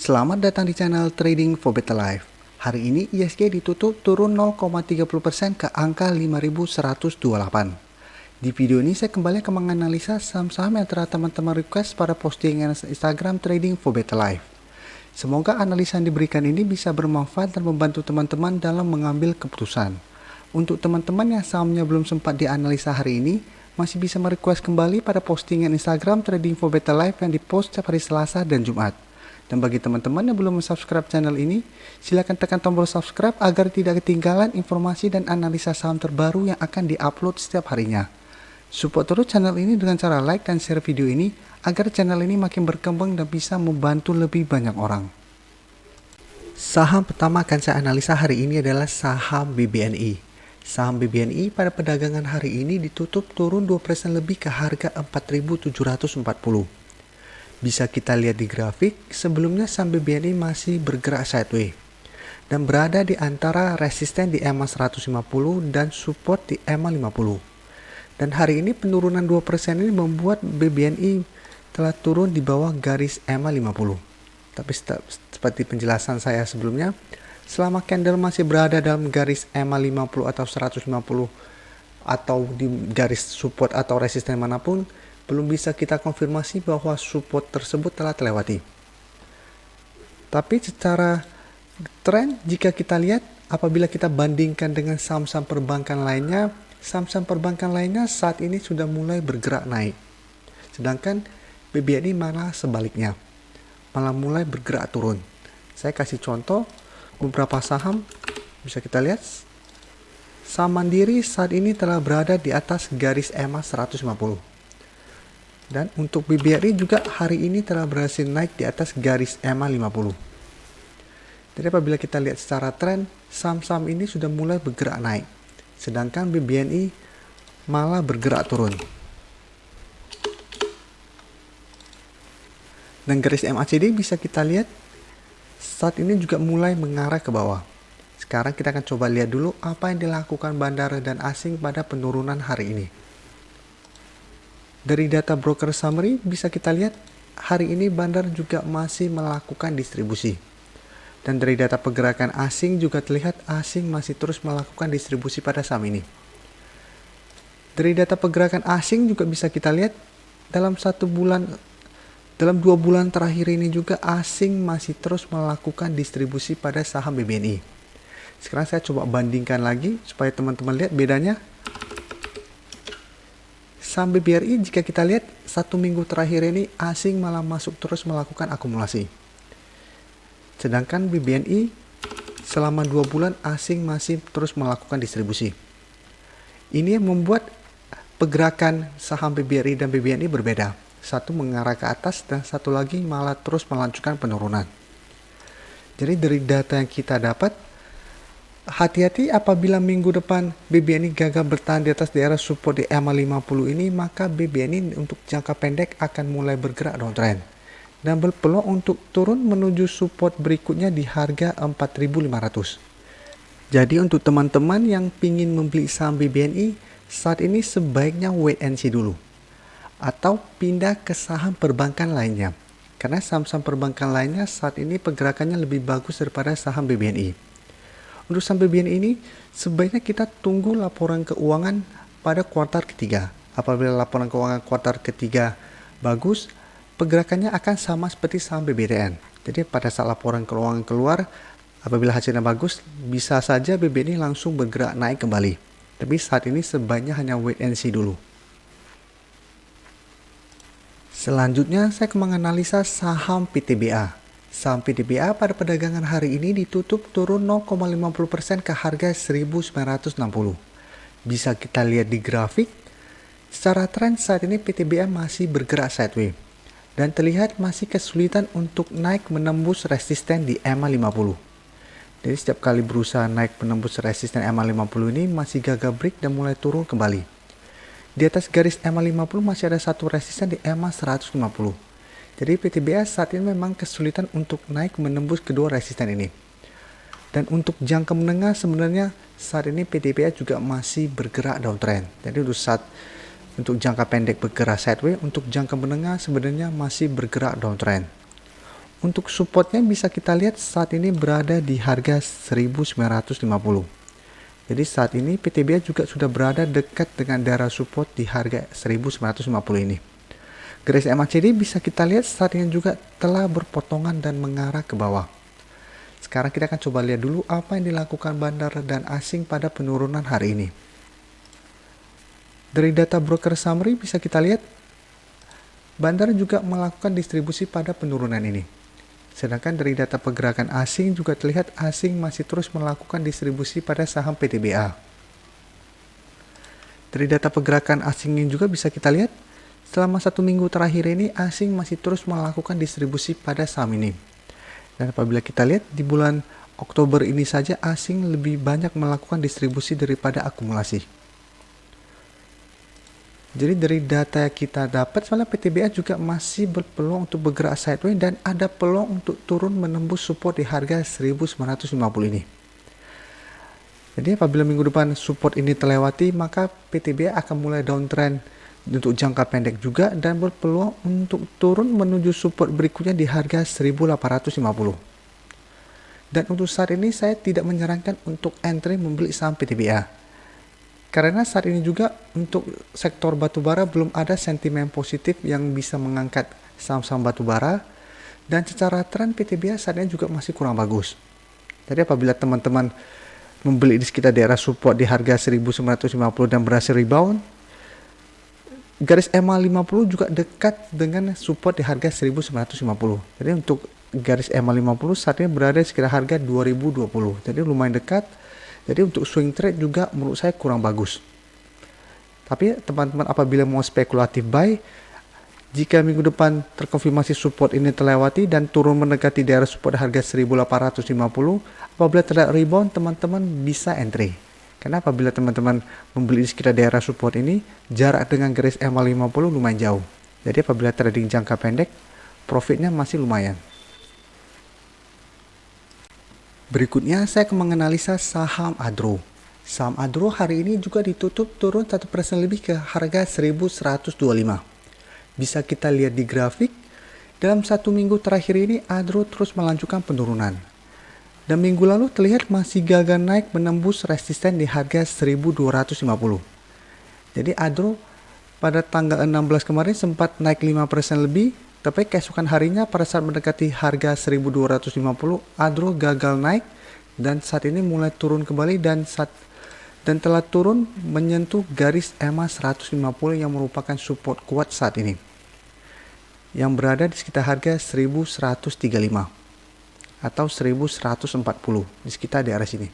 Selamat datang di channel Trading for Better Life. Hari ini ISG ditutup turun 0,30% ke angka 5.128. Di video ini saya kembali akan menganalisa saham-saham yang telah teman-teman request pada postingan Instagram Trading for Better Life. Semoga analisa yang diberikan ini bisa bermanfaat dan membantu teman-teman dalam mengambil keputusan. Untuk teman-teman yang sahamnya belum sempat dianalisa hari ini, masih bisa merequest kembali pada postingan Instagram Trading for Better Life yang dipost setiap hari Selasa dan Jumat. Dan bagi teman-teman yang belum subscribe channel ini, silakan tekan tombol subscribe agar tidak ketinggalan informasi dan analisa saham terbaru yang akan diupload setiap harinya. Support terus channel ini dengan cara like dan share video ini agar channel ini makin berkembang dan bisa membantu lebih banyak orang. Saham pertama akan saya analisa hari ini adalah saham BBNI. Saham BBNI pada perdagangan hari ini ditutup turun 2% lebih ke harga 4.740. Bisa kita lihat di grafik, sebelumnya saham BBNI masih bergerak sideways dan berada di antara resisten di EMA 150 dan support di EMA 50. Dan hari ini penurunan 2% ini membuat BBNI telah turun di bawah garis EMA 50. Tapi seperti penjelasan saya sebelumnya, selama candle masih berada dalam garis EMA 50 atau 150 atau di garis support atau resisten manapun, belum bisa kita konfirmasi bahwa support tersebut telah terlewati. Tapi secara tren, jika kita lihat apabila kita bandingkan dengan saham-saham perbankan lainnya, saham-saham perbankan lainnya saat ini sudah mulai bergerak naik. Sedangkan BBNI malah sebaliknya, malah mulai bergerak turun. Saya kasih contoh beberapa saham, bisa kita lihat. Saham Mandiri saat ini telah berada di atas garis EMA 150. Dan untuk BBRI juga hari ini telah berhasil naik di atas garis EMA 50. Jadi apabila kita lihat secara tren, saham-saham ini sudah mulai bergerak naik. Sedangkan BBNI malah bergerak turun. Dan garis MACD bisa kita lihat saat ini juga mulai mengarah ke bawah. Sekarang kita akan coba lihat dulu apa yang dilakukan bandara dan asing pada penurunan hari ini. Dari data broker summary bisa kita lihat hari ini bandar juga masih melakukan distribusi. Dan dari data pergerakan asing juga terlihat asing masih terus melakukan distribusi pada saham ini. Dari data pergerakan asing juga bisa kita lihat dalam 2 bulan terakhir ini juga asing masih terus melakukan distribusi pada saham BBNI. Sekarang saya coba bandingkan lagi supaya teman-teman lihat bedanya. Saham BBRI jika kita lihat 1 minggu terakhir ini asing malah masuk terus melakukan akumulasi. Sedangkan BBNI selama 2 bulan asing masih terus melakukan distribusi. Ini yang membuat pergerakan saham BBRI dan BBNI berbeda. Satu mengarah ke atas dan satu lagi malah terus melanjutkan penurunan. Jadi dari data yang kita dapat, hati-hati apabila minggu depan BBNI gagal bertahan di atas daerah support di EMA 50 ini, maka BBNI untuk jangka pendek akan mulai bergerak downtrend dan berpeluang untuk turun menuju support berikutnya di harga 4.500. Jadi untuk teman-teman yang ingin membeli saham BBNI, saat ini sebaiknya wait and see dulu atau pindah ke saham perbankan lainnya. Karena saham-saham perbankan lainnya saat ini pergerakannya lebih bagus daripada saham BBNI. Untuk saham BBNI ini, sebaiknya kita tunggu laporan keuangan pada kuartal ketiga. Apabila laporan keuangan kuartal ketiga bagus, pergerakannya akan sama seperti saham BBTN. Jadi pada saat laporan keuangan keluar, apabila hasilnya bagus, bisa saja BBNI langsung bergerak naik kembali. Tapi saat ini sebaiknya hanya wait and see dulu. Selanjutnya, saya akan menganalisa saham PTBA. Saham PTBA pada perdagangan hari ini ditutup turun 0,50% ke harga 1.960. Bisa kita lihat di grafik, secara tren saat ini PTBA masih bergerak sideways dan terlihat masih kesulitan untuk naik menembus resisten di EMA 50. Jadi setiap kali berusaha naik menembus resisten EMA 50 ini masih gagal break dan mulai turun kembali. Di atas garis EMA 50 masih ada satu resisten di EMA 150. Jadi PTBA saat ini memang kesulitan untuk naik menembus kedua resisten ini. Dan untuk jangka menengah sebenarnya saat ini PTBA juga masih bergerak downtrend. Jadi untuk jangka pendek bergerak sideways, untuk jangka menengah sebenarnya masih bergerak downtrend. Untuk supportnya bisa kita lihat saat ini berada di harga 1950. Jadi saat ini PTBA juga sudah berada dekat dengan daerah support di harga 1950 ini. Garis MACD bisa kita lihat saat ini juga telah berpotongan dan mengarah ke bawah. Sekarang kita akan coba lihat dulu apa yang dilakukan bandar dan asing pada penurunan hari ini. Dari data broker summary bisa kita lihat bandar juga melakukan distribusi pada penurunan ini. Sedangkan dari data pergerakan asing juga terlihat asing masih terus melakukan distribusi pada saham PTBA. Dari data pergerakan asing ini juga bisa kita lihat selama 1 minggu terakhir ini asing masih terus melakukan distribusi pada saham ini. Dan apabila kita lihat di bulan Oktober ini saja asing lebih banyak melakukan distribusi daripada akumulasi. Jadi dari data yang kita dapat sebenarnya PTBA juga masih berpeluang untuk bergerak sideways dan ada peluang untuk turun menembus support di harga 1950 ini. Jadi apabila minggu depan support ini terlewati maka PTBA akan mulai downtrend untuk jangka pendek juga dan berpeluang untuk turun menuju support berikutnya di harga 1850. Dan untuk saat ini saya tidak menyarankan untuk entry membeli saham PTBA. Karena saat ini juga untuk sektor batubara belum ada sentimen positif yang bisa mengangkat saham-saham batubara dan secara tren PTBA saat ini juga masih kurang bagus. Jadi apabila teman-teman membeli di sekitar daerah support di harga 1950 dan berhasil rebound, garis EMA 50 juga dekat dengan support di harga 1950. Jadi untuk garis EMA 50 saat ini berada di sekitar harga 2020. Jadi lumayan dekat. Jadi untuk swing trade juga menurut saya kurang bagus. Tapi teman-teman apabila mau spekulatif buy, jika minggu depan terkonfirmasi support ini terlewati dan turun mendekati daerah support harga 1850, apabila terdapat rebound teman-teman bisa entry. Karena apabila teman-teman membeli di sekitar daerah support ini, jarak dengan garis EMA 50 lumayan jauh. Jadi apabila trading jangka pendek, profitnya masih lumayan. Berikutnya saya akan menganalisa saham Adro. Saham Adro hari ini juga ditutup turun 1% lebih ke harga 1125. Bisa kita lihat di grafik, dalam 1 minggu terakhir ini Adro terus melanjutkan penurunan. Dan minggu lalu terlihat masih gagal naik menembus resisten di harga 1250. Jadi Adro pada tanggal 16 kemarin sempat naik 5% lebih, tapi keesokan harinya pada saat mendekati harga 1250, Adro gagal naik dan saat ini mulai turun kembali dan telah turun menyentuh garis EMA 150 yang merupakan support kuat saat ini. Yang berada di sekitar harga 1135 atau 1140 di sekitar daerah sini.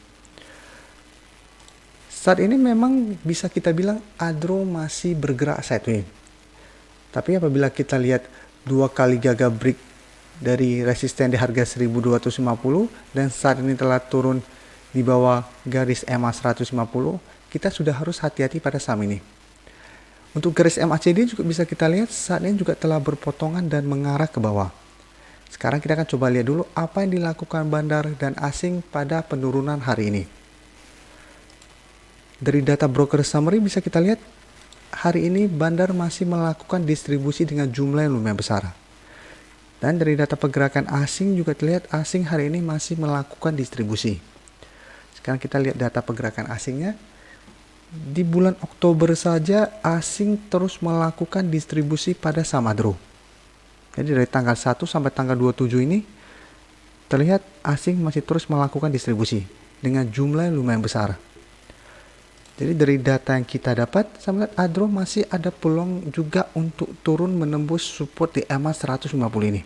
Saat ini memang bisa kita bilang Adro masih bergerak sideways. Tapi apabila kita lihat 2 kali gagal break dari resisten di harga 1250 dan saat ini telah turun di bawah garis EMA 150, kita sudah harus hati-hati pada saham ini. Untuk garis MACD juga bisa kita lihat saat ini juga telah berpotongan dan mengarah ke bawah. Sekarang kita akan coba lihat dulu apa yang dilakukan bandar dan asing pada penurunan hari ini. Dari data broker summary bisa kita lihat hari ini bandar masih melakukan distribusi dengan jumlah yang lumayan besar. Dan dari data pergerakan asing juga terlihat asing hari ini masih melakukan distribusi. Sekarang kita lihat data pergerakan asingnya. Di bulan Oktober saja asing terus melakukan distribusi pada saham Adro. Jadi dari tanggal 1 sampai tanggal 27 ini terlihat asing masih terus melakukan distribusi dengan jumlah yang lumayan besar. Jadi dari data yang kita dapat, saya melihat Adro masih ada peluang juga untuk turun menembus support di EMA 150 ini.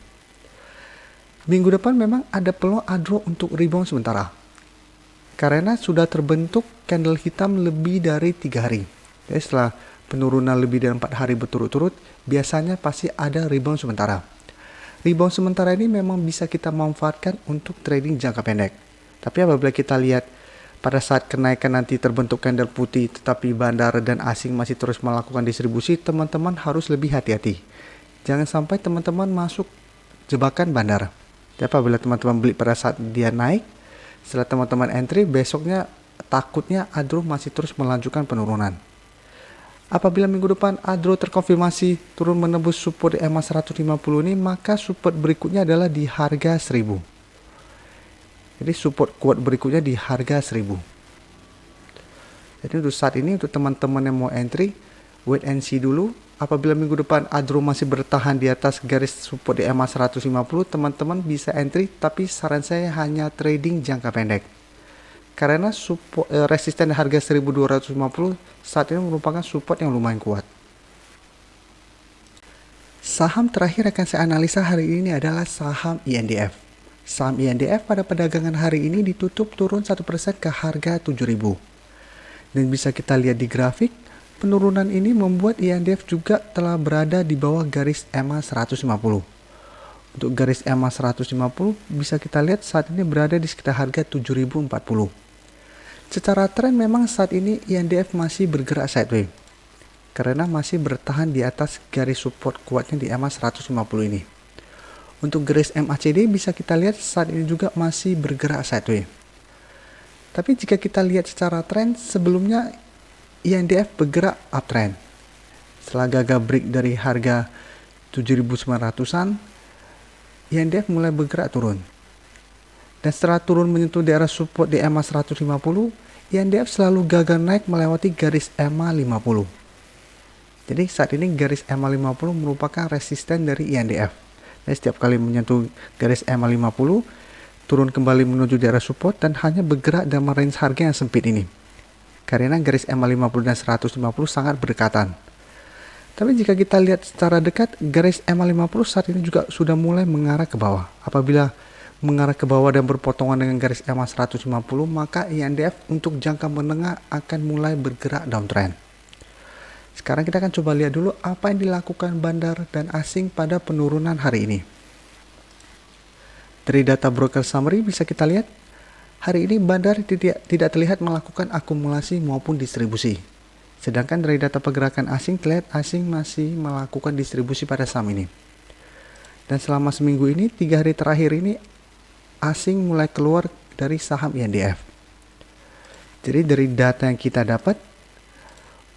Minggu depan memang ada peluang Adro untuk rebound sementara. Karena sudah terbentuk candle hitam lebih dari 3 hari. Jadi setelah penurunan lebih dari 4 hari berturut-turut, biasanya pasti ada rebound sementara. Rebound sementara ini memang bisa kita manfaatkan untuk trading jangka pendek. Tapi apabila kita lihat pada saat kenaikan nanti terbentuk candle putih tetapi bandar dan asing masih terus melakukan distribusi, teman-teman harus lebih hati-hati. Jangan sampai teman-teman masuk jebakan bandar. Tapi apabila teman-teman beli pada saat dia naik, setelah teman-teman entry, besoknya takutnya Adro masih terus melanjutkan penurunan. Apabila minggu depan ADRO terkonfirmasi turun menembus support di EMA 150 ini, maka support berikutnya adalah di harga 1000. Jadi support kuat berikutnya di harga 1000. Jadi untuk saat ini untuk teman-teman yang mau entry, wait and see dulu. Apabila minggu depan ADRO masih bertahan di atas garis support di EMA 150, teman-teman bisa entry, tapi saran saya hanya trading jangka pendek. Karena support resisten di harga 1250 saat ini merupakan support yang lumayan kuat. Saham terakhir akan saya analisa hari ini adalah saham INDF. Saham INDF pada perdagangan hari ini ditutup turun 1% ke harga 7.000. Dan bisa kita lihat di grafik, penurunan ini membuat INDF juga telah berada di bawah garis EMA 150. Untuk garis EMA 150 bisa kita lihat saat ini berada di sekitar harga 7.040. Secara tren memang saat ini INDF masih bergerak sideways karena masih bertahan di atas garis support kuatnya di EMA 150 ini. Untuk garis MACD bisa kita lihat saat ini juga masih bergerak sideways. Tapi jika kita lihat secara tren, sebelumnya INDF bergerak uptrend. Setelah gagal break dari harga 7.900-an, INDF mulai bergerak turun. Dan setelah turun menyentuh daerah support di EMA 150, INDF selalu gagal naik melewati garis EMA 50. Jadi saat ini garis EMA 50 merupakan resisten dari INDF. Dan setiap kali menyentuh garis EMA 50, turun kembali menuju daerah support dan hanya bergerak dalam range harga yang sempit ini. Karena garis EMA 50 dan 150 sangat berdekatan. Tapi jika kita lihat secara dekat, garis EMA 50 saat ini juga sudah mulai mengarah ke bawah. Apabila mengarah ke bawah dan berpotongan dengan garis EMA 150, maka INDF untuk jangka menengah akan mulai bergerak downtrend. Sekarang kita akan coba lihat dulu apa yang dilakukan bandar dan asing pada penurunan hari ini. Dari data broker summary bisa kita lihat, hari ini bandar tidak terlihat melakukan akumulasi maupun distribusi. Sedangkan dari data pergerakan asing terlihat asing masih melakukan distribusi pada saham ini. Dan selama seminggu ini, 3 hari terakhir ini, asing mulai keluar dari saham INDF. Jadi dari data yang kita dapat,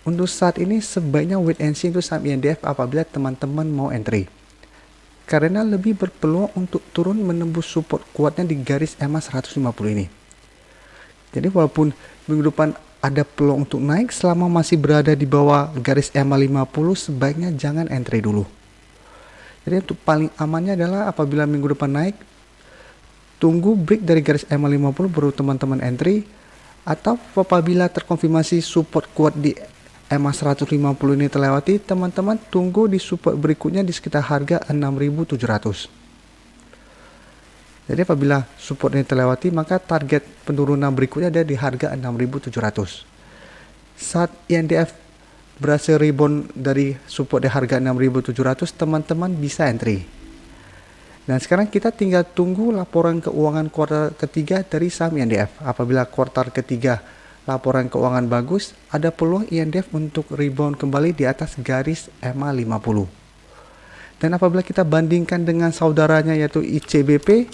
untuk saat ini sebaiknya wait and see untuk saham INDF apabila teman-teman mau entry. Karena lebih berpeluang untuk turun menembus support kuatnya di garis EMA 150 ini. Jadi walaupun minggu depan ada peluang untuk naik, selama masih berada di bawah garis EMA 50 sebaiknya jangan entry dulu. Jadi untuk paling amannya adalah apabila minggu depan naik, tunggu break dari garis EMA 50 baru teman-teman entry, atau apabila terkonfirmasi support kuat di EMA 150 ini terlewati, teman-teman tunggu di support berikutnya di sekitar harga 6.700. Jadi apabila support ini terlewati, maka target penurunan berikutnya ada di harga 6.700. Saat INDF berhasil rebound dari support di harga 6.700, teman-teman bisa entry. Dan sekarang kita tinggal tunggu laporan keuangan kuartal ketiga dari saham INDF. Apabila kuartal ketiga laporan keuangan bagus, ada peluang INDF untuk rebound kembali di atas garis EMA 50. Dan apabila kita bandingkan dengan saudaranya yaitu ICBP,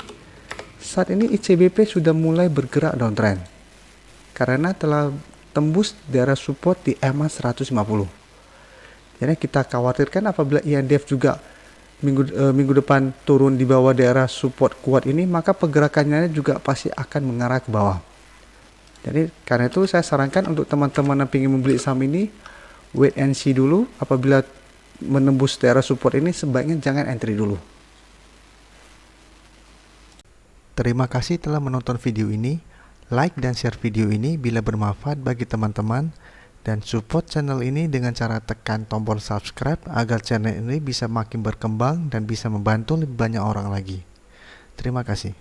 saat ini ICBP sudah mulai bergerak downtrend karena telah tembus daerah support di EMA 150. Jadi kita khawatirkan apabila INDF juga minggu depan turun di bawah daerah support kuat ini, maka pergerakannya juga pasti akan mengarah ke bawah. Jadi karena itu saya sarankan untuk teman-teman yang ingin membeli saham ini, wait and see dulu. Apabila menembus daerah support ini, sebaiknya jangan entry dulu. Terima kasih telah menonton video ini. Like dan share video ini bila bermanfaat bagi teman-teman. Dan support channel ini dengan cara tekan tombol subscribe agar channel ini bisa makin berkembang dan bisa membantu lebih banyak orang lagi. Terima kasih.